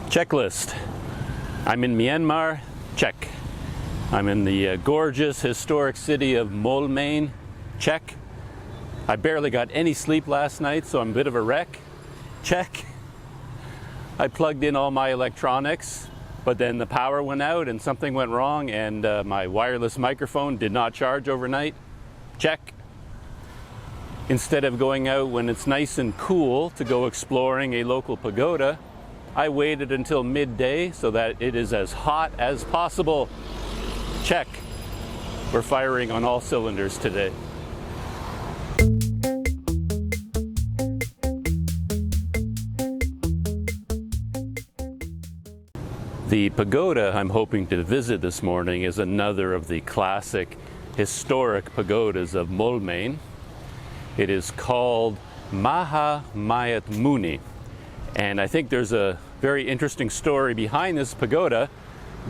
Checklist. I'm in Myanmar. Check. I'm in the gorgeous historic city of Mawlamyine. Check. I barely got any sleep last night, so I'm a bit of a wreck. Check. I plugged in all my electronics, but then the power went out and something went wrong, and my wireless microphone did not charge overnight. Check. Instead of going out when it's nice and cool to go exploring a local pagoda, I waited until midday so that it is as hot as possible. Check. We're firing on all cylinders today. The pagoda I'm hoping to visit this morning is another of the classic historic pagodas of Mawlamyine. It is called Mahamuni, and I think there's a very interesting story behind this pagoda,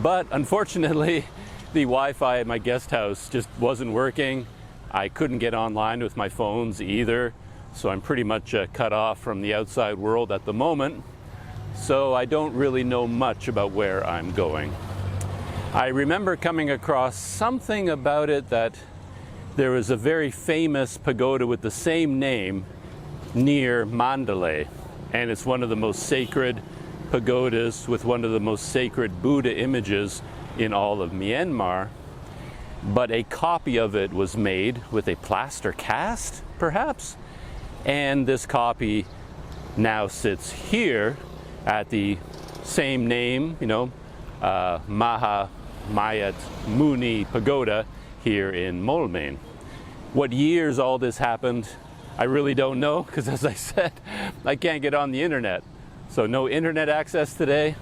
but unfortunately the Wi-Fi at my guest house just wasn't working. I couldn't get online with my phones either, so I'm pretty much cut off from the outside world at the moment, so I don't really know much about where I'm going. I remember coming across something about it that there was a very famous pagoda with the same name near Mandalay, and it's one of the most sacred pagodas with one of the most sacred Buddha images in all of Myanmar, but a copy of it was made with a plaster cast, perhaps, and this copy now sits here at the same name, Mahamuni Pagoda here in Mawlamyine. What years all this happened, I really don't know, because as I said, I can't get on the internet. So no internet access today.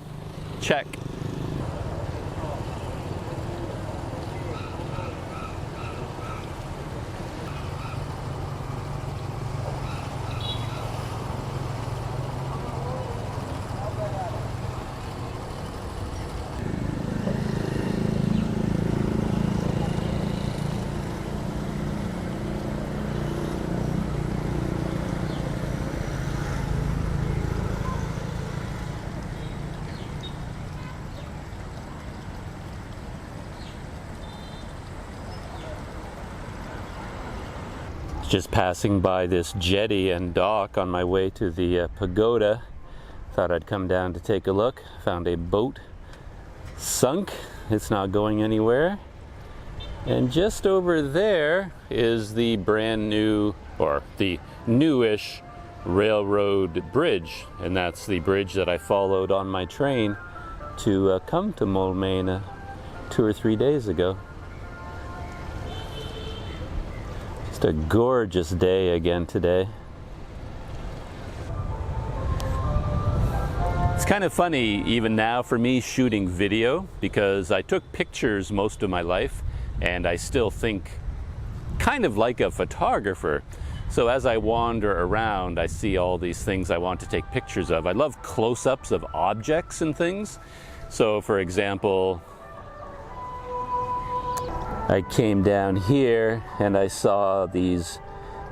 Check. Just passing by this jetty and dock on my way to the pagoda. Thought I'd come down to take a look. Found a boat sunk. It's not going anywhere. And just over there is the brand new, or the newish railroad bridge. And that's the bridge that I followed on my train to come to Mawlamyine 2 or 3 days ago. Just a gorgeous day again today. It's kind of funny even now for me shooting video, because I took pictures most of my life and I still think kind of like a photographer. So as I wander around, I see all these things I want to take pictures of. I love close-ups of objects and things. So for example, I came down here and I saw these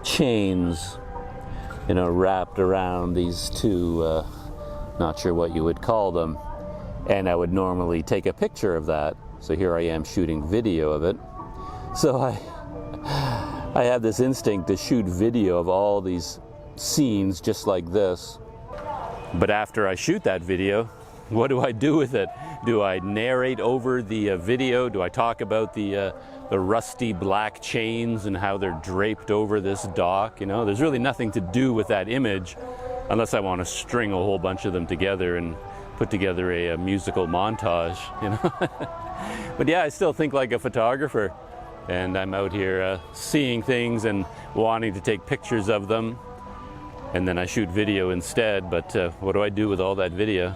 chains, wrapped around these two, not sure what you would call them, and I would normally take a picture of that. So here I am shooting video of it. So I have this instinct to shoot video of all these scenes just like this. But after I shoot that video, what do I do with it? Do I narrate over the video? Do I talk about the rusty black chains and how they're draped over this dock? There's really nothing to do with that image unless I want to string a whole bunch of them together and put together a musical montage, But yeah, I still think like a photographer, and I'm out here seeing things and wanting to take pictures of them, and then I shoot video instead. But what do I do with all that video?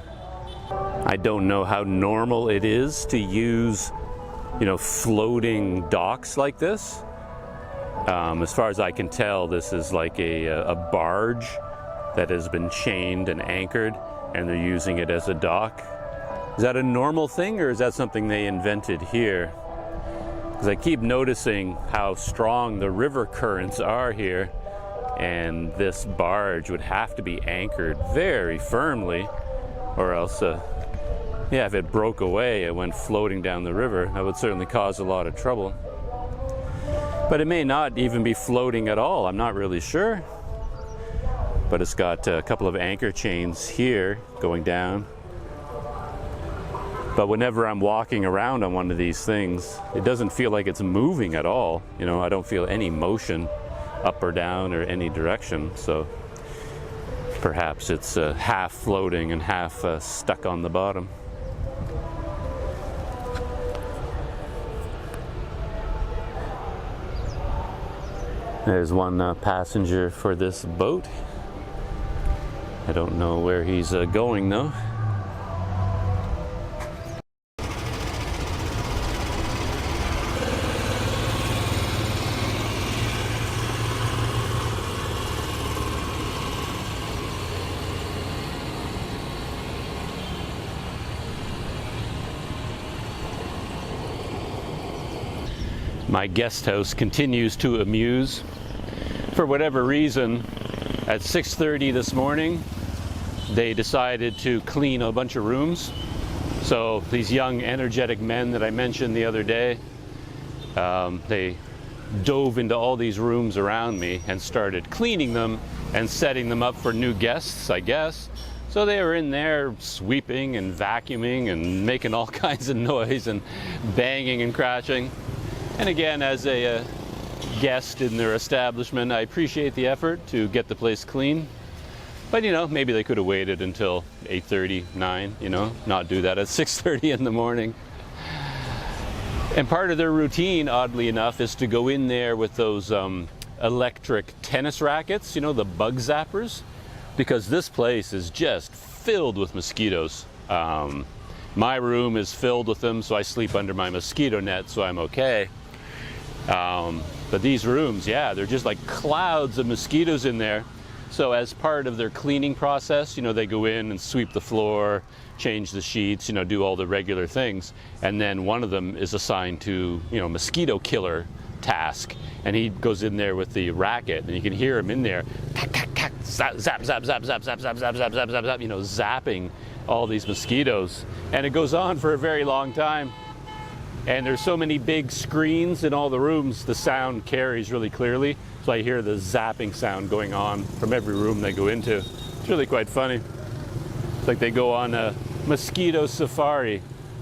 I don't know how normal it is to use, floating docks like this. As far as I can tell, this is like a barge that has been chained and anchored, and they're using it as a dock. Is that a normal thing, or is that something they invented here? Because I keep noticing how strong the river currents are here, and this barge would have to be anchored very firmly, or else Yeah, if it broke away, it went floating down the river, that would certainly cause a lot of trouble. But it may not even be floating at all, I'm not really sure. But it's got a couple of anchor chains here going down. But whenever I'm walking around on one of these things, it doesn't feel like it's moving at all. You know, I don't feel any motion up or down or any direction. So perhaps it's half floating and half stuck on the bottom. There's one passenger for this boat. I don't know where he's going though. My guest house continues to amuse. For whatever reason, at 6:30 this morning, they decided to clean a bunch of rooms. So these young, energetic men that I mentioned the other day, they dove into all these rooms around me and started cleaning them and setting them up for new guests, I guess. So they were in there sweeping and vacuuming and making all kinds of noise and banging and crashing. And again, as a guest in their establishment, I appreciate the effort to get the place clean. But you know, maybe they could have waited until 8:30, 9, you know, not do that at 6:30 in the morning. And part of their routine, oddly enough, is to go in there with those electric tennis rackets, you know, the bug zappers, because this place is just filled with mosquitoes. My room is filled with them, so I sleep under my mosquito net, so I'm okay. But these rooms, yeah, they're just like clouds of mosquitoes in there. So as part of their cleaning process, you know, they go in and sweep the floor, change the sheets, you know, do all the regular things. And then one of them is assigned to, you know, mosquito killer task. And he goes in there with the racket, and you can hear him in there, zap, zap, zap, zap, zap, zap, zap, zap, zap, zap, zap, zap, you know, zapping all these mosquitoes. And it goes on for a very long time. And there's so many big screens in all the rooms, the sound carries really clearly. So I hear the zapping sound going on from every room they go into. It's really quite funny. It's like they go on a mosquito safari,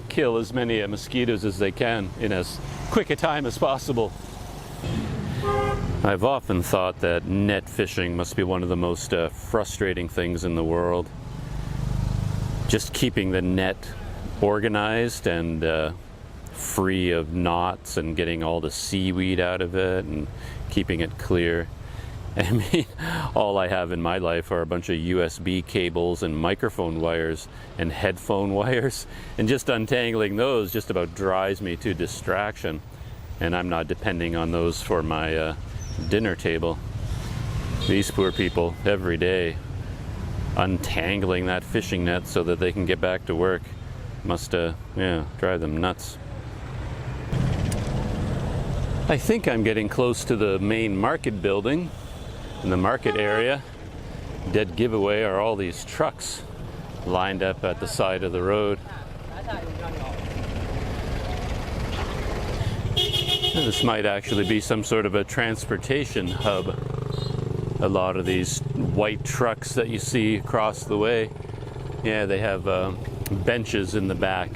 kill as many mosquitoes as they can in as quick a time as possible. I've often thought that net fishing must be one of the most frustrating things in the world. Just keeping the net organized and free of knots and getting all the seaweed out of it and keeping it clear. I mean, all I have in my life are a bunch of USB cables and microphone wires and headphone wires, and just untangling those just about drives me to distraction. And I'm not depending on those for my dinner table. These poor people every day untangling that fishing net so that they can get back to work must drive them nuts. I think I'm getting close to the main market building. In the market area, dead giveaway are all these trucks lined up at the side of the road. This might actually be some sort of a transportation hub. A lot of these white trucks that you see across the way, yeah, they have benches in the back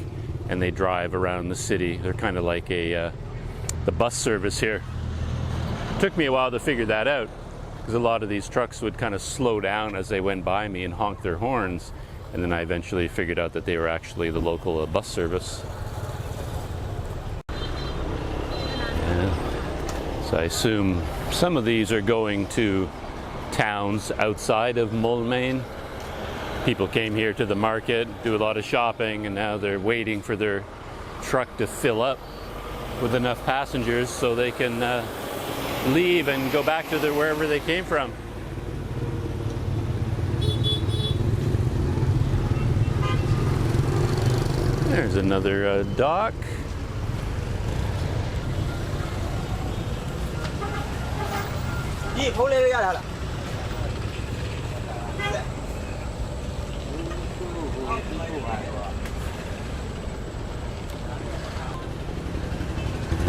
and they drive around the city. They're kind of like the bus service here. It took me a while to figure that out, because a lot of these trucks would kind of slow down as they went by me and honk their horns, and then I eventually figured out that they were actually the local bus service. So I assume some of these are going to towns outside of Mawlamyine. People came here to the market, do a lot of shopping, and now they're waiting for their truck to fill up with enough passengers so they can leave and go back to wherever they came from. There's another dock.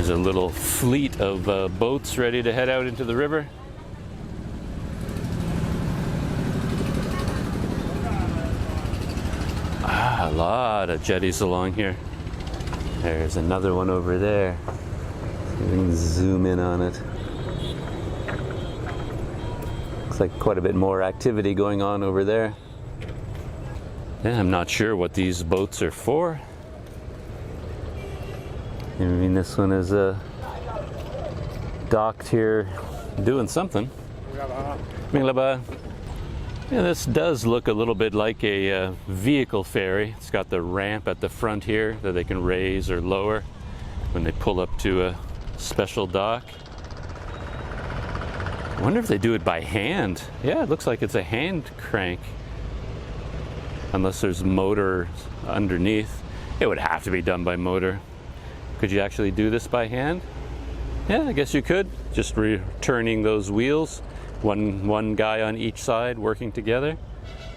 There's a little fleet of boats ready to head out into the river. A lot of jetties along here. There's another one over there. You can zoom in on it. Looks like quite a bit more activity going on over there. Yeah, I'm not sure what these boats are for. I mean, this one is docked here doing something. Yeah, this does look a little bit like a vehicle ferry. It's got the ramp at the front here that they can raise or lower when they pull up to a special dock. I wonder if they do it by hand. Yeah, it looks like it's a hand crank. Unless there's motor underneath. It would have to be done by motor. Could you actually do this by hand? Yeah, I guess you could. Just returning those wheels. One guy on each side working together.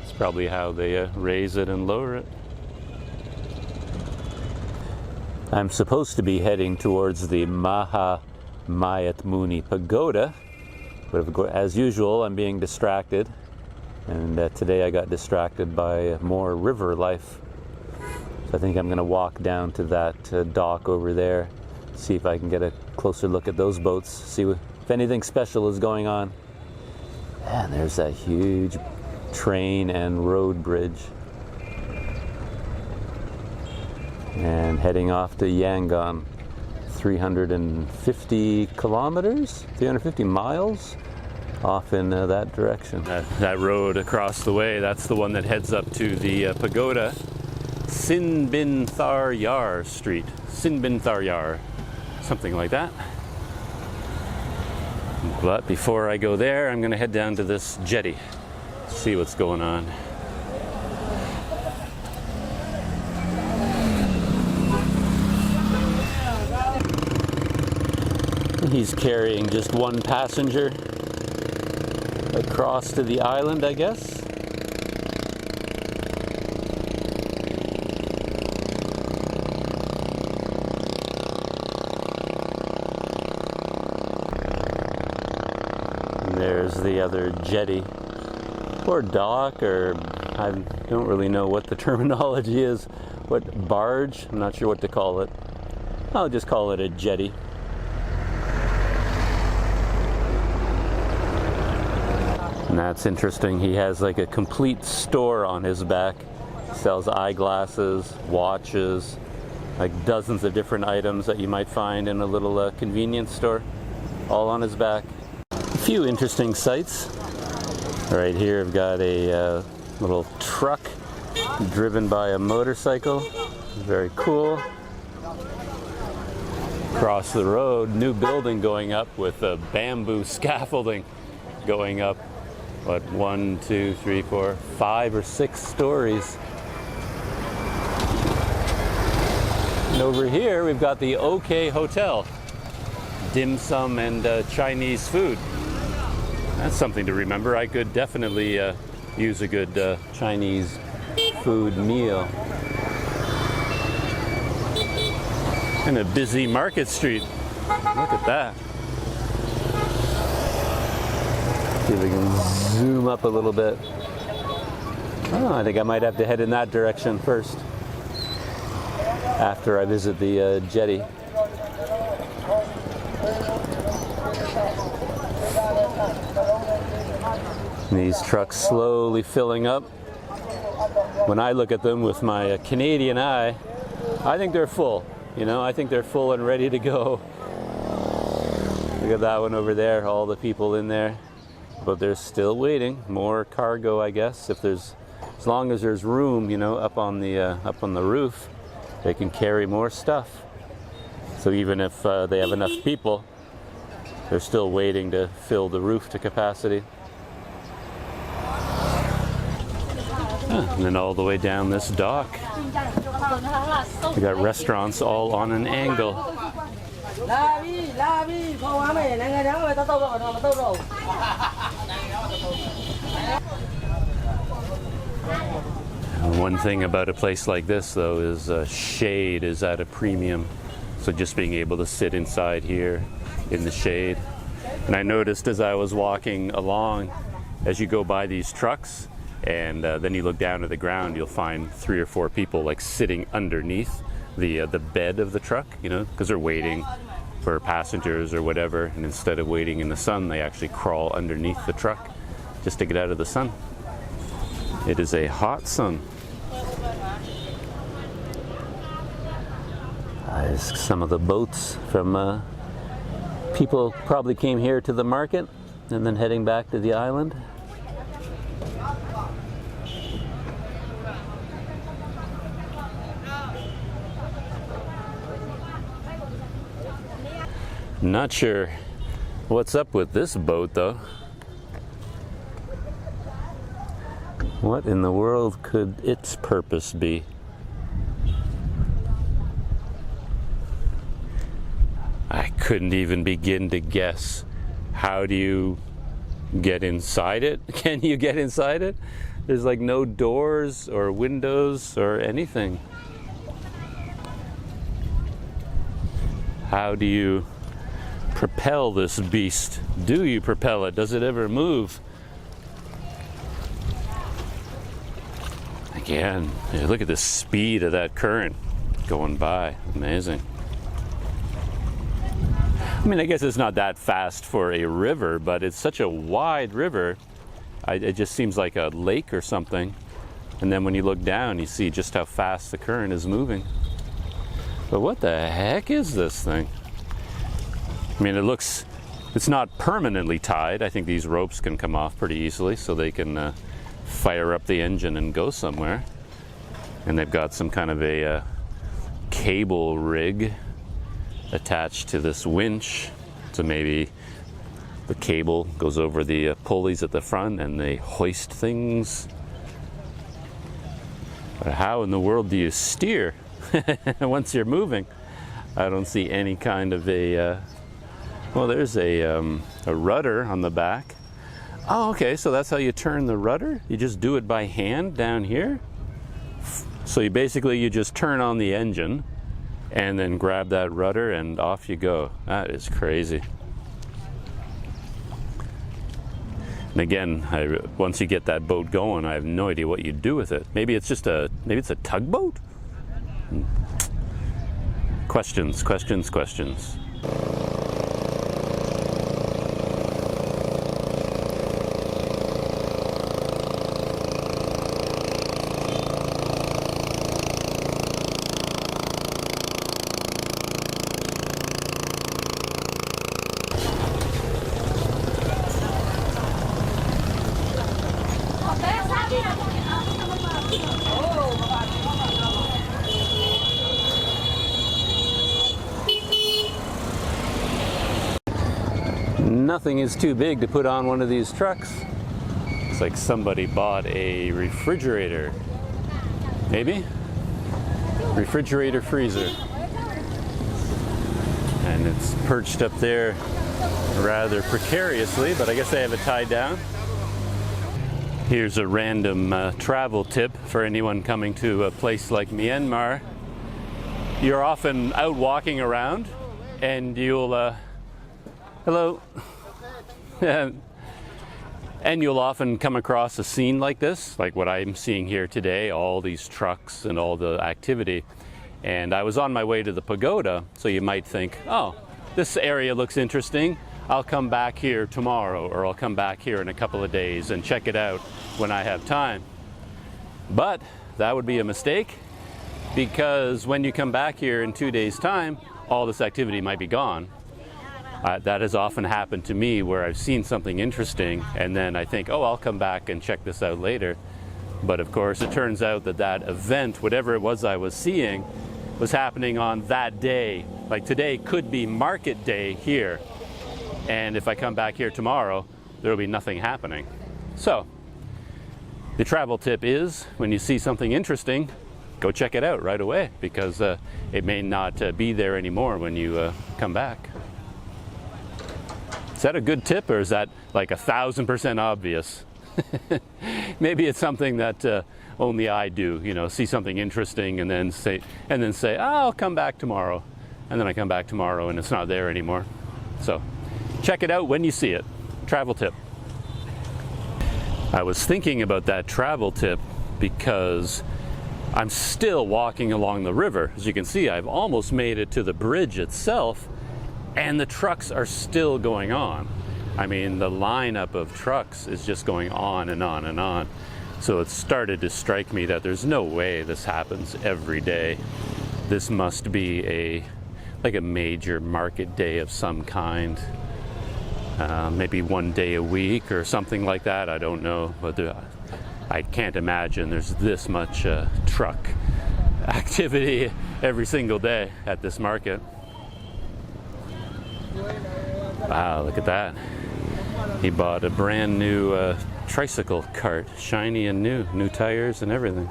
That's probably how they raise it and lower it. I'm supposed to be heading towards the Mahamuni Pagoda, but as usual, I'm being distracted. And today I got distracted by more river life. So I think I'm going to walk down to that dock over there, see if I can get a closer look at those boats, see if anything special is going on. And there's that huge train and road bridge. And heading off to Yangon, 350 kilometers, 350 miles off in that direction. That road across the way, that's the one that heads up to the pagoda, Sin Bin Thar Yar Street. Sin Bin Thar Yar, something like that. But before I go there, I'm going to head down to this jetty, see what's going on. He's carrying just one passenger across to the island, I guess. There's the other jetty or dock, or I don't really know what the terminology is. What barge? I'm not sure what to call it. I'll just call it a jetty. And that's interesting. He has like a complete store on his back. Sells eyeglasses, watches, like dozens of different items that you might find in a little convenience store, all on his back. A few interesting sights. Right here I've got a little truck driven by a motorcycle. Very cool. Across the road, new building going up with a bamboo scaffolding going up. What, 1, 2, 3, 4, 5 or 6 stories. And over here we've got the OK Hotel. Dim sum and Chinese food. That's something to remember. I could definitely use a good Chinese food meal. And a busy market street. Look at that. See if we can zoom up a little bit. Oh, I think I might have to head in that direction first after I visit the jetty. And these trucks slowly filling up. When I look at them with my Canadian eye, I think they're full. You know, I think they're full and ready to go. Look at that one over there, all the people in there. But they're still waiting. More cargo, I guess. As long as there's room, you know, up on the roof, they can carry more stuff. So even if they have enough people, they're still waiting to fill the roof to capacity. And then all the way down this dock, we got restaurants all on an angle. One thing about a place like this, though, is shade is at a premium. So just being able to sit inside here in the shade. And I noticed as I was walking along, as you go by these trucks, and then you look down to the ground, you'll find 3 or 4 people like sitting underneath the bed of the truck, you know, because they're waiting for passengers or whatever, and instead of waiting in the sun, they actually crawl underneath the truck just to get out of the sun. It is a hot sun. There's some of the boats from people probably came here to the market and then heading back to the island. Not sure what's up with this boat though. What in the world could its purpose be? I couldn't even begin to guess. How do you get inside it? Can you get inside it? There's like no doors or windows or anything. How do you propel this beast? Do you propel it? Does it ever move? Again, look at the speed of that current going by. Amazing. I mean, I guess it's not that fast for a river, but it's such a wide river. It just seems like a lake or something. And then when you look down, you see just how fast the current is moving. But what the heck is this thing? I mean, it's not permanently tied. I think these ropes can come off pretty easily, so they can fire up the engine and go somewhere. And they've got some kind of a cable rig attached to this winch, so maybe the cable goes over the pulleys at the front and they hoist things. But how in the world do you steer once you're moving? I don't see any kind of a well, there's a rudder on the back. Oh, okay, so that's how you turn the rudder? You just do it by hand down here? So you just turn on the engine and then grab that rudder and off you go. That is crazy. And again, once you get that boat going, I have no idea what you do with it. Maybe it's a tugboat? Questions, questions, questions. Nothing is too big to put on one of these trucks. It's like somebody bought a refrigerator. Maybe? Refrigerator freezer. And it's perched up there rather precariously, but I guess they have it tied down. Here's a random travel tip for anyone coming to a place like Myanmar. You're often out walking around and you'll hello. And you'll often come across a scene like this, like what I'm seeing here today, all these trucks and all the activity. And I was on my way to the pagoda, so you might think, oh, this area looks interesting. I'll come back here tomorrow, or I'll come back here in a couple of days and check it out when I have time. But that would be a mistake, because when you come back here in 2 days' time, all this activity might be gone. That has often happened to me, where I've seen something interesting and then I think, oh, I'll come back and check this out later. But of course, it turns out that that event, whatever it was I was seeing, was happening on that day. Like today could be market day here. And if I come back here tomorrow, there will be nothing happening. So the travel tip is, when you see something interesting, go check it out right away, because it may not be there anymore when you come back. Is that a good tip, or is that like 1,000% obvious? Maybe it's something that only I do, you know, see something interesting and then say, oh, I'll come back tomorrow. and then I come back tomorrow and it's not there anymore. So check it out when you see it. Travel tip. I was thinking about that travel tip because I'm still walking along the river. As you can see, I've almost made it to the bridge itself, and the trucks are still going on. I mean, the lineup of trucks is just going on and on and on. So it started to strike me that there's no way this happens every day. This must be like a major market day of some kind. Maybe one day a week or something like that. I don't know, but I can't imagine there's this much truck activity every single day at this market. Wow, look at that. He bought a brand new tricycle cart, shiny and new tires and everything.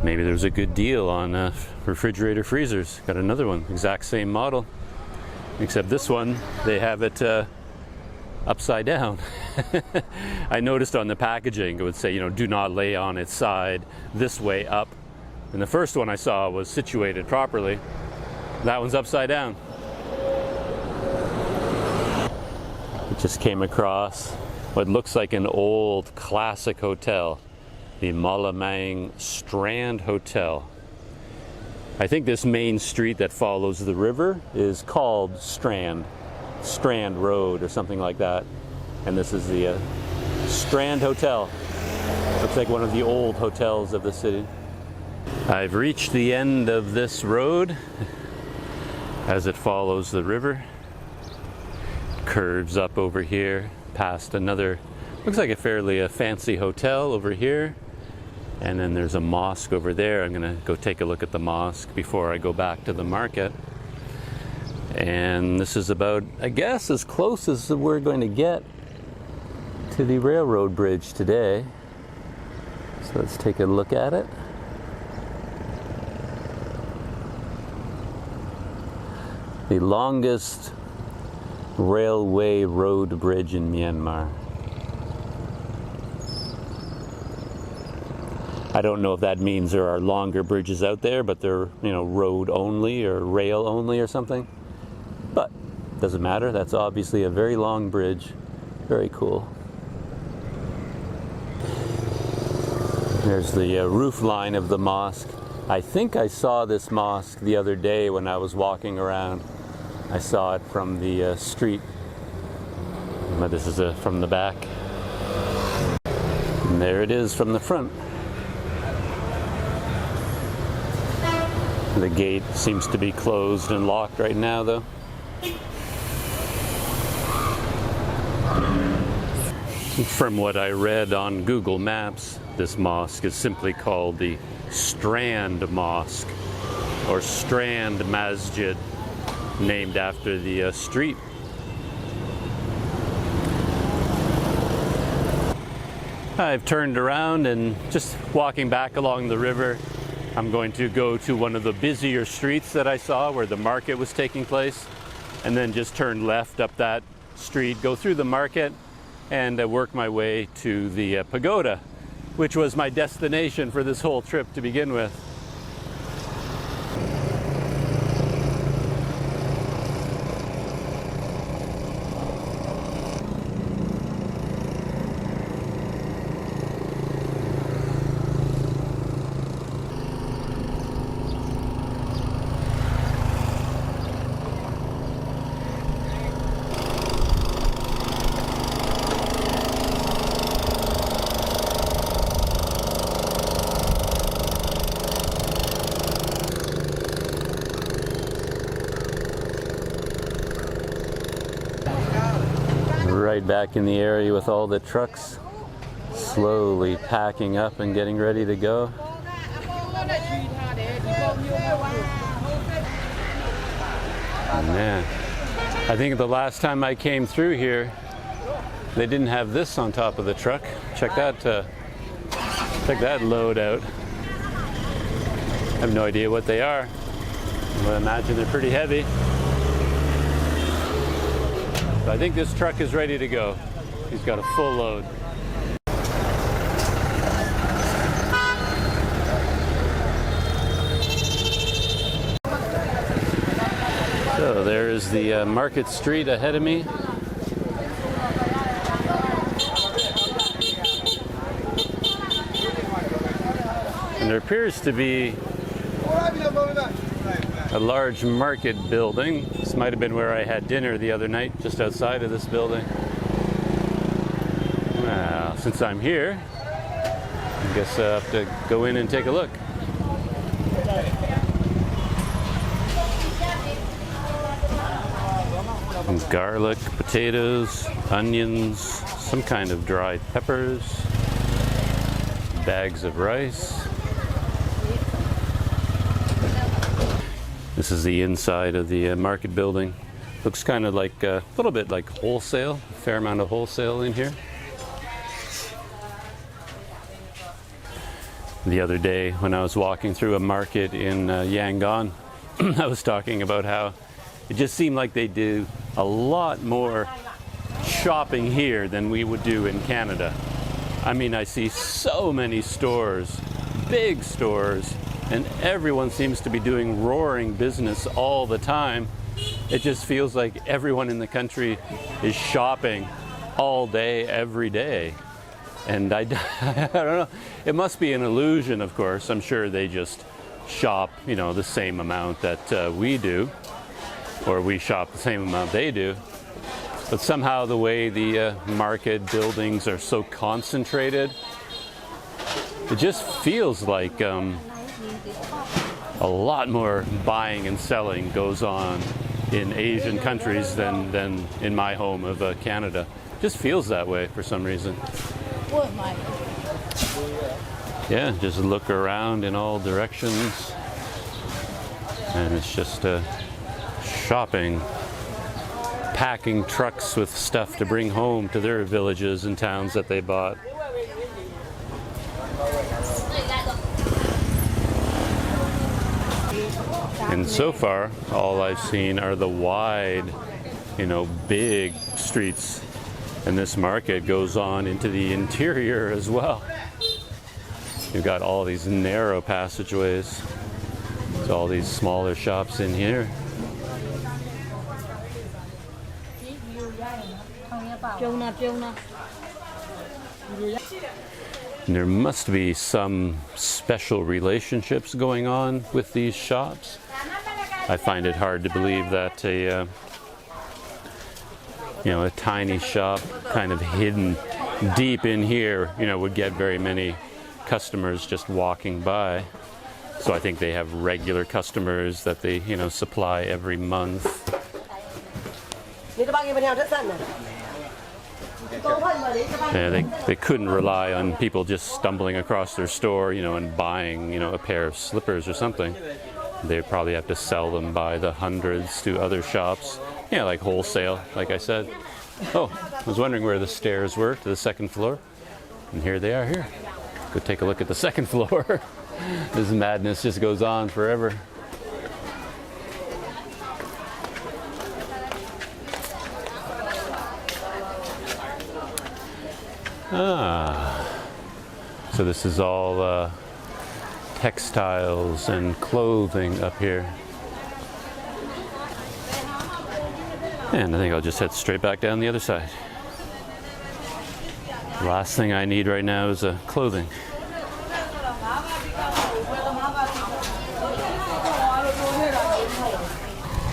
Maybe there's a good deal on refrigerator freezers. Got another one, exact same model, except this one, they have it upside down. I noticed on the packaging it would say, do not lay on its side, this way up. And the first one I saw was situated properly. That one's upside down. It just came across what looks like an old classic hotel, the Mawlamyine Strand Hotel. I think this main street that follows the river is called Strand Road or something like that. And this is the Strand Hotel. Looks like one of the old hotels of the city. I've reached the end of this road as it follows the river. Curves up over here past another, looks like a fairly fancy hotel over here. And then there's a mosque over there. I'm gonna go take a look at the mosque before I go back to the market. And this is about, I guess, as close as we're going to get to the railroad bridge today. So let's take a look at it. The longest railway road bridge in Myanmar. I don't know if that means there are longer bridges out there, but they're, road only or rail only or something. But doesn't matter. That's obviously a very long bridge. Very cool. There's the roof line of the mosque. I think I saw this mosque the other day when I was walking around. I saw it from the street. But this is from the back. And there it is from the front. The gate seems to be closed and locked right now, though. From what I read on Google Maps, this mosque is simply called the Strand Mosque, or Strand Masjid, named after the street. I've turned around and just walking back along the river. I'm going to go to one of the busier streets that I saw where the market was taking place, and then just turn left up that street, go through the market, and work my way to the pagoda, which was my destination for this whole trip to begin with. Right back in the area with all the trucks slowly packing up and getting ready to go. Man, I think the last time I came through here, they didn't have this on top of the truck. Check that load out. I have no idea what they are. I imagine they're pretty heavy. I think this truck is ready to go. He's got a full load. there's the market street ahead of me. And there appears to be a large market building. This might have been where I had dinner the other night, just outside of this building. Well, since I'm here, I guess I'll have to go in and take a look. Garlic, potatoes, onions, some kind of dried peppers, bags of rice. This is the inside of the market building. Looks kind of like a little bit like wholesale, a fair amount of wholesale in here. The other day when I was walking through a market in Yangon, I was talking about how it just seemed like they do a lot more shopping here than we would do in Canada. I mean, I see so many stores, big stores, and everyone seems to be doing roaring business all the time. It just feels like everyone in the country is shopping all day, every day. And I don't know, it must be an illusion, of course. I'm sure they just shop, you know, the same amount that we do, or we shop the same amount they do. But somehow the way the market buildings are so concentrated, it just feels like a lot more buying and selling goes on in Asian countries than in my home of Canada. Just feels that way for some reason. Yeah, just look around in all directions, and it's just shopping, packing trucks with stuff to bring home to their villages and towns that they bought. And so far, all I've seen are the wide, you know, big streets. And this market goes on into the interior as well. You've got all these narrow passageways. There's all these smaller shops in here. And there must be some special relationships going on with these shops. I find it hard to believe that a tiny shop kind of hidden deep in here, would get very many customers just walking by. So I think they have regular customers that they, supply every month. Yeah, they couldn't rely on people just stumbling across their store, and buying, a pair of slippers or something. They probably have to sell them by the hundreds to other shops, like wholesale, like I said. Oh, I was wondering where the stairs were to the second floor. And here they are here. Go take a look at the second floor. This madness just goes on forever. So this is all textiles and clothing up here. And I think I'll just head straight back down the other side. Last thing I need right now is clothing.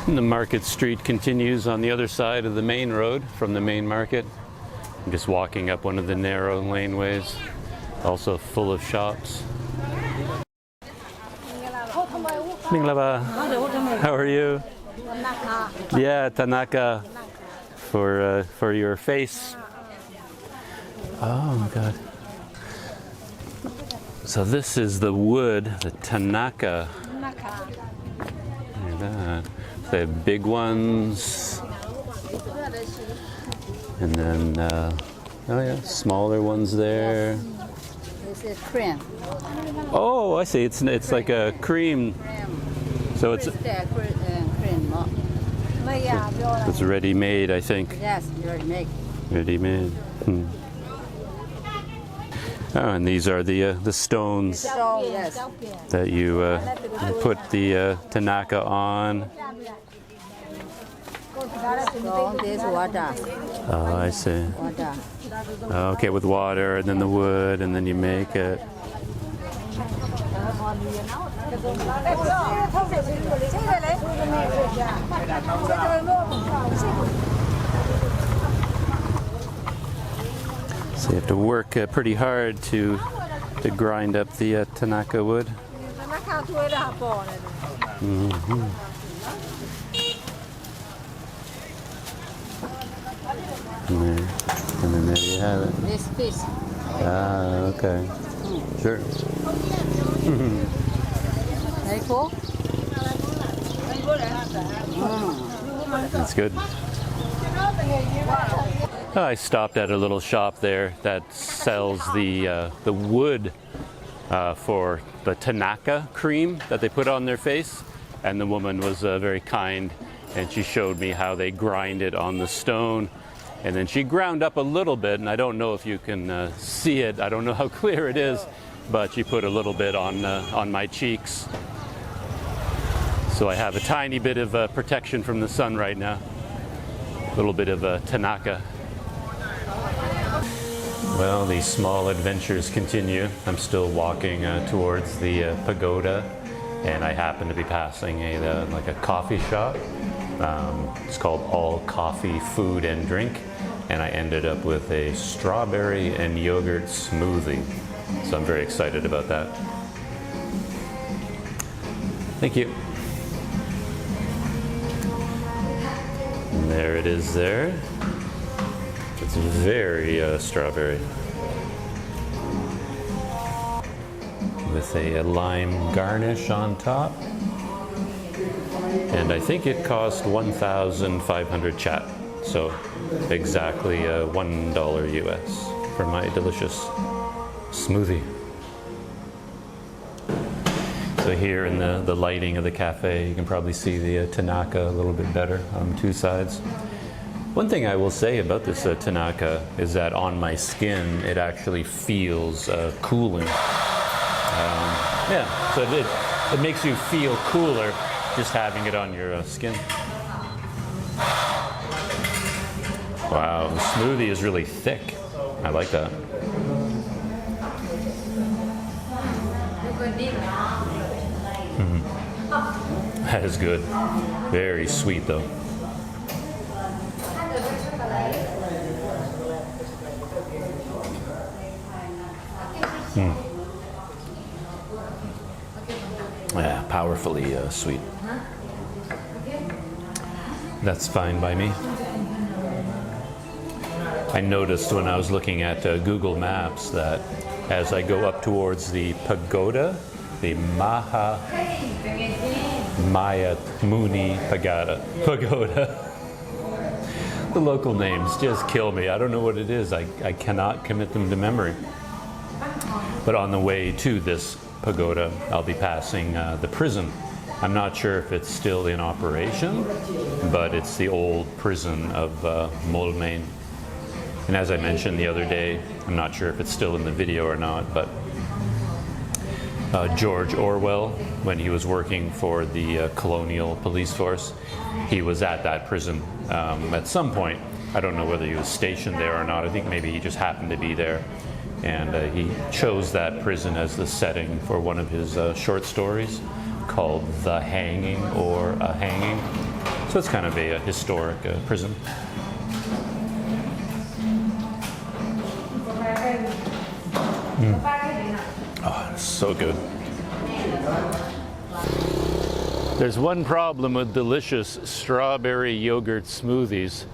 And the market street continues on the other side of the main road from the main market. I'm just walking up one of the narrow laneways, also full of shops. Minglaba, how are you? Yeah, Thanaka for your face. Oh my God. So this is the wood, the Thanaka. Look at that. They have big ones. And then, smaller ones there. This is cream. Oh, I see. It's like a cream. So it's ready-made, I think. Yes, ready-made. Ready-made. Oh, and these are the stones that you put the Thanaka on. So this water. Oh, I see. Water. Okay, with water and then the wood and then you make it. So you have to work pretty hard to grind up the Thanaka wood. Mm-hmm. And then there you have it. This fish. Ah, okay. Sure. Very cool. That's good. I stopped at a little shop there that sells the wood for the Thanaka cream that they put on their face, and the woman was very kind, and she showed me how they grind it on the stone, and then she ground up a little bit, and I don't know if you can see it. I don't know how clear it is, but she put a little bit on my cheeks, so I have a tiny bit of protection from the sun right now. A little bit of Thanaka. Well, the small adventures continue. I'm still walking towards the pagoda, and I happen to be passing like a coffee shop. It's called All Coffee, Food and Drink, and I ended up with a strawberry and yogurt smoothie. So I'm very excited about that. Thank you. And there it is there. It's very strawberry. With a lime garnish on top. And I think it cost 1,500 chat. So exactly $1 US for my delicious smoothie. So here in the lighting of the cafe, you can probably see the Thanaka a little bit better on two sides. One thing I will say about this Thanaka is that on my skin, it actually feels cooling. Yeah, so it makes you feel cooler just having it on your skin. Wow, the smoothie is really thick. I like that. That is good. Very sweet though. Yeah, powerfully sweet. That's fine by me. I noticed when I was looking at Google Maps that as I go up towards the pagoda, the Mahamuni Pagoda. The local names just kill me. I don't know what it is. I cannot commit them to memory. But on the way to this pagoda, I'll be passing the prison. I'm not sure if it's still in operation, but it's the old prison of Mawlamyine. And as I mentioned the other day, I'm not sure if it's still in the video or not, but George Orwell, when he was working for the colonial police force, he was at that prison at some point. I don't know whether he was stationed there or not. I think maybe he just happened to be there. And he chose that prison as the setting for one of his short stories called The Hanging or A Hanging. So it's kind of a historic prison. Oh, it's so good. There's one problem with delicious strawberry yogurt smoothies.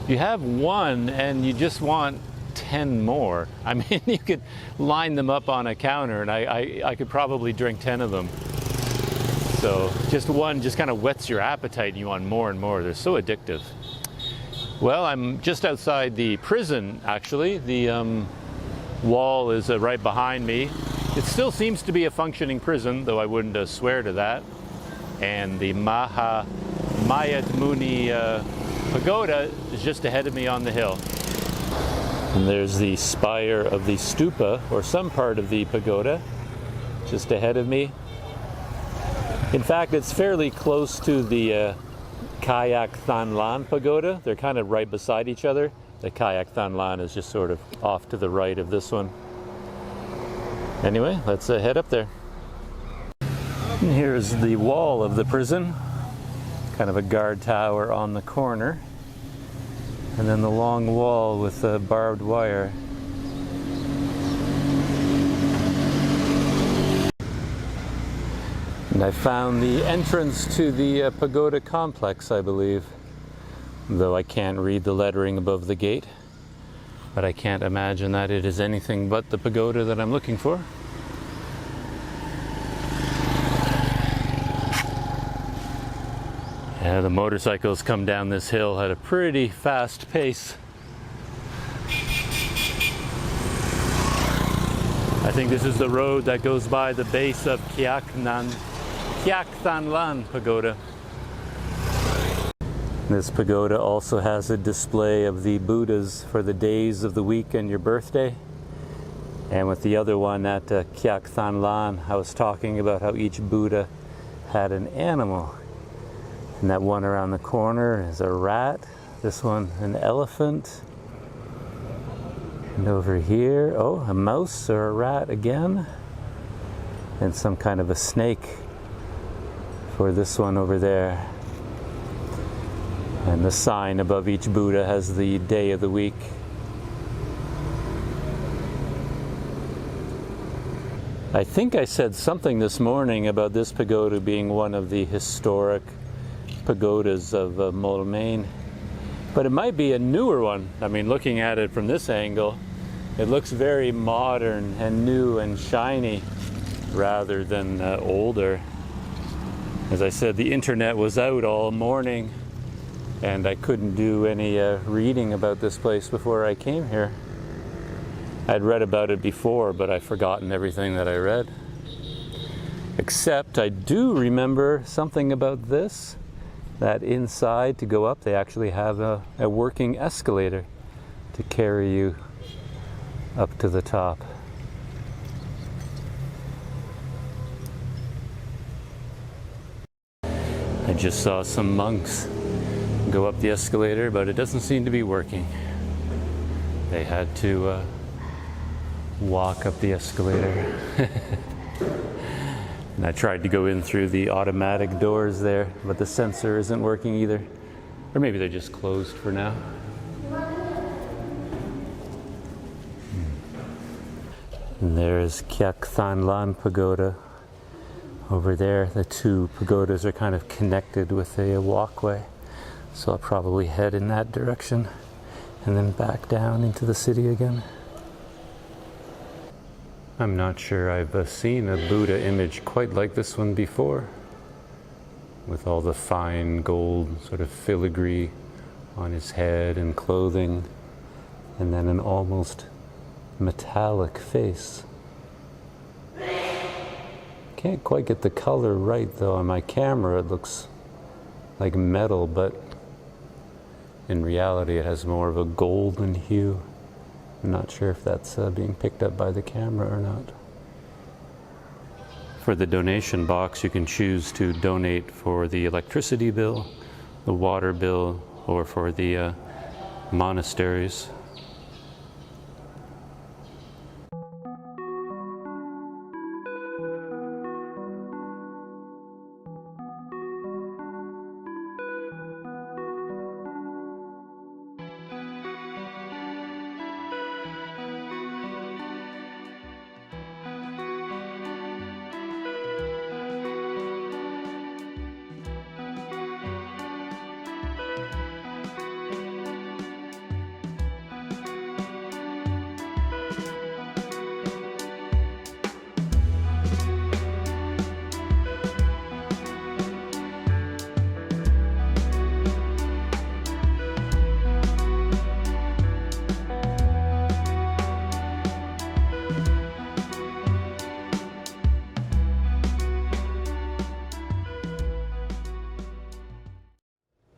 You have one and you just want 10 more. I mean, you could line them up on a counter and I could probably drink 10 of them. So just one just kind of whets your appetite and you want more and more. They're so addictive. Well, I'm just outside the prison, actually. The wall is right behind me. It still seems to be a functioning prison, though I wouldn't swear to that. And the Mahamuni Pagoda is just ahead of me on the hill. And there's the spire of the stupa, or some part of the pagoda, just ahead of me. In fact, it's fairly close to the Kayak Thanlan Pagoda. They're kind of right beside each other. The Kayak Thanlan is just sort of off to the right of this one. Anyway, let's head up there. And here's the wall of the prison. Kind of a guard tower on the corner. And then the long wall with the barbed wire. And I found the entrance to the pagoda complex, I believe. Though I can't read the lettering above the gate. But I can't imagine that it is anything but the pagoda that I'm looking for. Yeah, the motorcycles come down this hill at a pretty fast pace. I think this is the road that goes by the base of Kayak Thanlan Pagoda. This pagoda also has a display of the Buddhas for the days of the week and your birthday. And with the other one at Kayak Thanlan, I was talking about how each Buddha had an animal. And that one around the corner is a rat. This one, an elephant. And over here, oh, a mouse or a rat again. And some kind of a snake for this one over there. And the sign above each Buddha has the day of the week. I think I said something this morning about this pagoda being one of the historic pagodas of Mawlamyine. But it might be a newer one. I mean, looking at it from this angle, it looks very modern and new and shiny rather than older. As I said, the internet was out all morning and I couldn't do any reading about this place before I came here. I'd read about it before, but I've forgotten everything that I read. Except I do remember something about this, that inside to go up they actually have a working escalator to carry you up to the top. I just saw some monks go up the escalator, but it doesn't seem to be working. They had to walk up the escalator. And I tried to go in through the automatic doors there, but the sensor isn't working either. Or maybe they're just closed for now. And there's Kayak Thanlan Pagoda. Over there, the two pagodas are kind of connected with a walkway. So I'll probably head in that direction and then back down into the city again. I'm not sure I've seen a Buddha image quite like this one before, with all the fine gold sort of filigree on his head and clothing, and then an almost metallic face. Can't quite get the color right though. On my camera it looks like metal, but in reality it has more of a golden hue. I'm not sure if that's being picked up by the camera or not. For the donation box, you can choose to donate for the electricity bill, the water bill, or for the monasteries.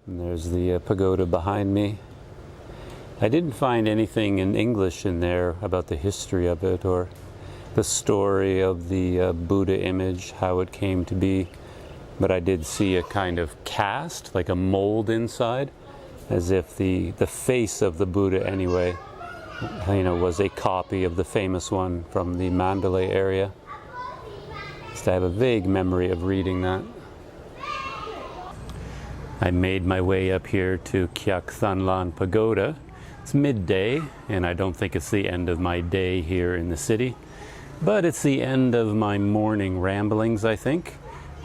And there's the pagoda behind me. I didn't find anything in English in there about the history of it or the story of the Buddha image, how it came to be. but I did see a kind of cast, like a mold inside, as if the face of the Buddha anyway, was a copy of the famous one from the Mandalay area. I have a vague memory of reading that. I made my way up here to Kyak Thanlan Pagoda. It's midday, and I don't think it's the end of my day here in the city, but it's the end of my morning ramblings, I think.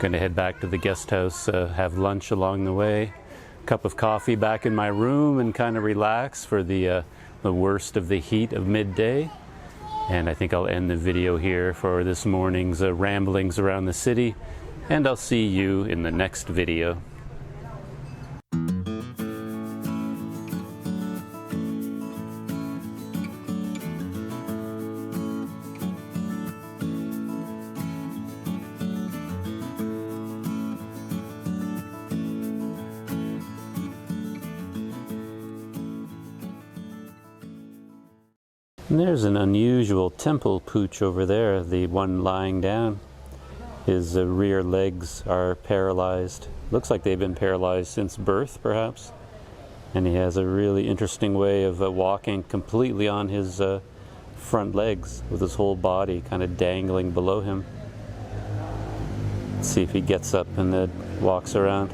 Gonna head back to the guest house, have lunch along the way, cup of coffee back in my room, and kind of relax for the worst of the heat of midday. And I think I'll end the video here for this morning's ramblings around the city, and I'll see you in the next video. And there's an unusual temple pooch over there, the one lying down. His rear legs are paralyzed. Looks like they've been paralyzed since birth, perhaps. And he has a really interesting way of walking completely on his front legs, with his whole body kind of dangling below him. Let's see if he gets up and then walks around.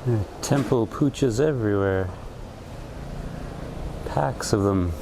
There are temple pooches everywhere. Packs of them.